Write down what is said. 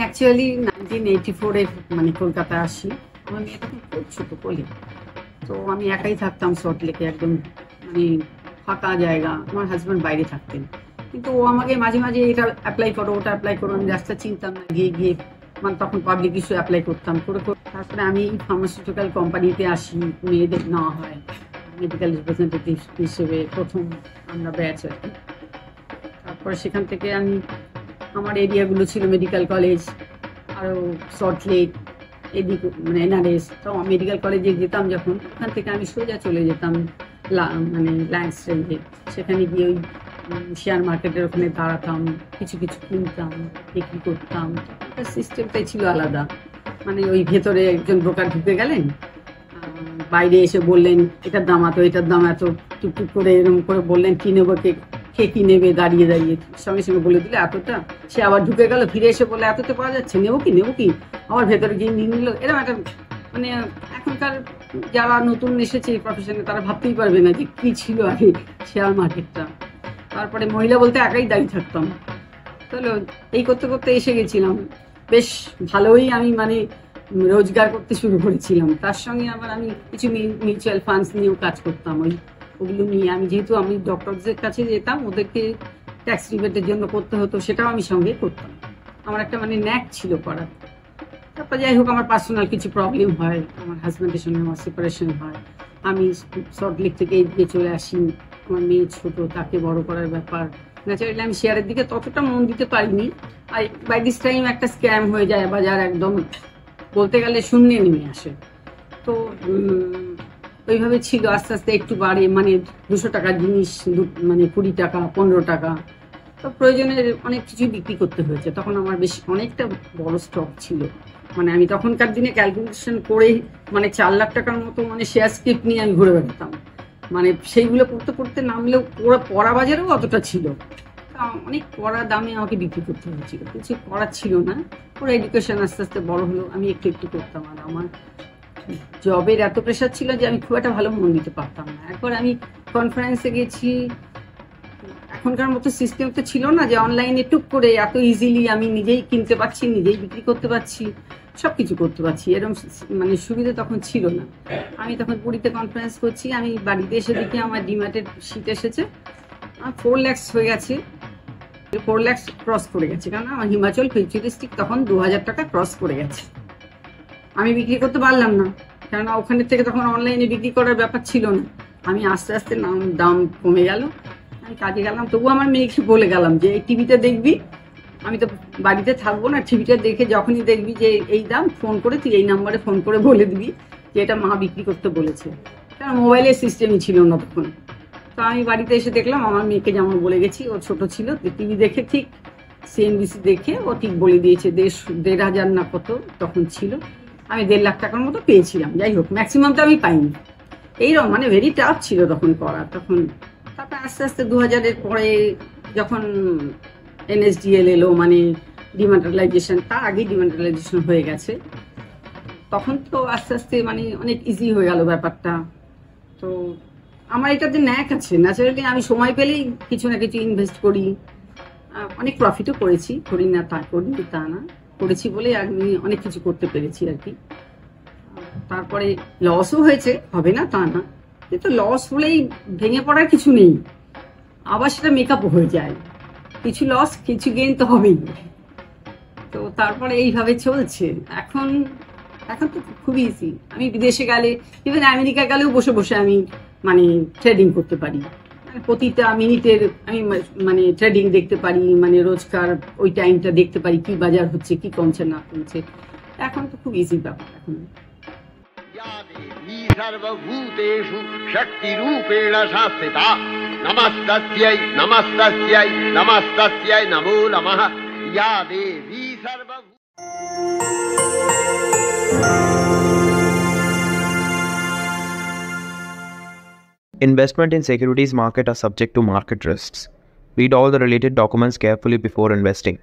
Actually 1984-এ মানে কলকাতায় আসি। আমার মেয়ে তখন খুব ছোট কোলে। তো আমি একাই থাকতাম সল্টলেকে, একদম মানে ফাঁকা জায়গা। আমার হাজব্যান্ড বাইরে থাকতেন, কিন্তু ও আমাকে মাঝে মাঝে এটা অ্যাপ্লাই করো, ওটা অ্যাপ্লাই করো। আমি রাস্তা চিনতাম না, গিয়ে গিয়ে মানে তখন পাবলিক ইস্যু অ্যাপ্লাই করতাম করে করে। তারপরে আমি এই ফার্মাসিউটিক্যাল কোম্পানিতে আসি, মেয়েদের নেওয়া হয় মেডিকেল রিপ্রেজেন্টেটিভ হিসেবে। প্রথম আমরা ব্যাচ আর কি। তারপরে সেখান থেকে আমি আমার এরিয়াগুলো ছিল মেডিকেল কলেজ, আরও সল্টলেক, এদিক মানে এনআরএস। তো মেডিকেল কলেজে যেতাম যখন, ওখান থেকে আমি সোজা চলে যেতাম মানে লায়েন্স রেঞ্জে। সেখানে গিয়ে ওই শেয়ার মার্কেটের ওখানে দাঁড়াতাম, কিছু কিছু কিনতাম, বিক্রি করতাম। সিস্টেমটাই ছিল আলাদা। মানে ওই ভেতরে একজন ব্রোকার ঢুকে গেলেন, বাইরে এসে বললেন এটার দাম এত, এটার দাম এত, টুকটুক করে এরকম করে বললেন কি নেবো, কে কি নেবে, দাঁড়িয়ে দাঁড়িয়ে সঙ্গে সঙ্গে বলে দিলে এতটা। সে আবার ঢুকে গেল, ফিরে এসে বলে এতটা পাওয়া যাচ্ছে, নেবো কি, আবার ভেতরে গিয়ে নিয়ে নিল। এরকম একটা মানে এখনকার যারা নতুন এসেছে এই প্রফেশনে তারা ভাবতেই পারবে না যে কী ছিল আগে শেয়ার মার্কেটটা। তারপরে মহিলা বলতে একাই দাঁড়িয়ে থাকতাম। তাহলে এই করতে করতে এসে গেছিলাম, বেশ ভালোই আমি মানে রোজগার করতে শুরু করেছিলাম। তার সঙ্গে আবার আমি কিছু মিউচুয়াল ফান্ডস নিয়েও কাজ করতাম। ওগুলো নিয়ে আমি যেহেতু আমি ডক্টরদের কাছে যেতাম, ওদেরকে ট্যাক্স রিবেটের জন্য করতে হতো, সেটাও আমি সঙ্গে করতাম। আমার একটা মানে ন্যাক ছিল করার। তারপর যাই হোক, আমার পার্সোনাল কিছু প্রবলেম হয়, আমার হাজব্যান্ডের সঙ্গে আমার সেপারেশন হয়। আমি সল্টলেক থেকে এগিয়ে চলে আসি। আমার মেয়ে ছোট, তাকে বড় করার ব্যাপার। ন্যাচারালি আমি শেয়ারের দিকে ততটা মন দিতে পারিনি। আর বাই দিস টাইম একটা স্ক্যাম হয়ে যায়, বাজার একদম বলতে গেলে শূন্যে নেমে আসে। তো ওইভাবে ছিল, আস্তে আস্তে একটু বাড়ে, মানে 200 টাকার জিনিস মানে 20 টাকা, 15 টাকা। তো প্রয়োজনের অনেক কিছুই বিক্রি করতে হয়েছে। তখন আমার বেশ অনেকটা বড় স্টক ছিল। মানে আমি তখনকার দিনে ক্যালকুলেশন করে মানে 4 লাখ টাকার মতো মানে শেয়ার স্ক্রিপ্ট নিয়ে আমি ঘুরে বেড়াতাম। মানে সেইগুলো পড়তে পড়তে নামলেও পড়া বাজারেও অতটা ছিল। অনেক পড়া দামে আমাকে বিক্রি করতে হয়েছিল, কিছু করার ছিল না। ওরা এডুকেশন আস্তে আস্তে বড় হলো, আমি একটু একটু করতাম। আর আমার জবের এত প্রেশার ছিল যে আমি খুব একটা ভালো মন দিতে পারতাম না। একবার আমি কনফারেন্সে গেছি, এখনকার মতো সিস্টেম তো ছিল না যে অনলাইনে টুক করে এত ইজিলি আমি নিজেই কিনতে পারছি, নিজেই বিক্রি করতে পারছি, সব কিছু করতে পারছি, এরকম মানে সুবিধা তখন ছিল না। আমি তখন পুরীতে কনফারেন্স করছি, আমি বাড়িতে এসে দেখি আমার ডিম্যাটের শিট এসেছে, 4 lakhs হয়ে গেছে, 4 lakhs ক্রস করে গেছে। কারণ আমার হিমাচল ফিউচারিস্টিক তখন 2000 টাকা ক্রস করে গেছে। আমি বিক্রি করতে পারলাম না, কেননা ওখানে থেকে তখন অনলাইনে বিক্রি করার ব্যাপার ছিল না। আমি আস্তে আস্তে দাম কমে গেল, আমি কাজে গেলাম। তবু আমার মেয়েকে বলে গেলাম যে এই টিভিটা দেখবি, আমি তো বাড়িতে থাকবো না, টিভিটা দেখে যখনই দেখবি যে এই দাম, ফোন করে তুই এই নাম্বারে ফোন করে বলে দিবি যে এটা মা বিক্রি করতে বলেছে। কারণ মোবাইলের সিস্টেমই ছিল না তখন। তো আমি বাড়িতে এসে দেখলাম আমার মেয়েকে যেমন বলে গেছি, ও ছোট ছিল, টিভি দেখে ঠিক সিএনবিসি দেখে ও ঠিক বলে দিয়েছে 1,500 না কত তখন ছিল। আমি 1.5 লাখ টাকার মতো পেয়েছিলাম। যাই হোক, ম্যাক্সিমামটা আমি পাইনি। এইরকম মানে ভেরি টাফ ছিল তখন করা। তখন তারপরে আস্তে আস্তে 2000-এর পরে যখন এনএসডিএল এলো, মানে ডিমার্টালাইজেশন, তার আগেই ডিমার্টালাইজেশন হয়ে গেছে, তখন তো আস্তে আস্তে মানে অনেক ইজি হয়ে গেল ব্যাপারটা। তো আমার এটাতে ন্যাক আছে, ন্যাচারালি আমি সময় পেলেই কিছু না কিছু ইনভেস্ট করি। অনেক প্রফিটও করেছি, করিনি তা না, করেছি বলে আমি অনেক কিছু করতে পেরেছি আর কি। তারপরে লসও হয়েছে, হবে না তা না, কিন্তু লস হলেই ভেঙে পড়ার কিছু নেই, আবার সেটা মেকআপও হয়ে যায়। কিছু লস কিছু গেইন তো হবেই। তো তারপরে এইভাবে চলছে। এখন তো খুবই ইজি। আমি বিদেশে গেলে, ইভেন আমেরিকা গেলেও বসে বসে আমি মানে ট্রেডিং করতে পারি। প্রতিটা মিনিটের আমি মানে ট্রেডিং দেখতে পারি, মানে রোজকার ওই টাইমটা দেখতে পারি কি বাজার হচ্ছে, কি কমছে না কমছে। এখন তো খুব ইজি ব্যাপার এখন। सर्वभूतेषु शक्तिरूपेण संस्थिता नमस्तस्यै नमस्तस्यै नमस्तस्यै नमो नमः या देवी Investment in securities market are subject to market risks. Read all the related documents carefully before investing.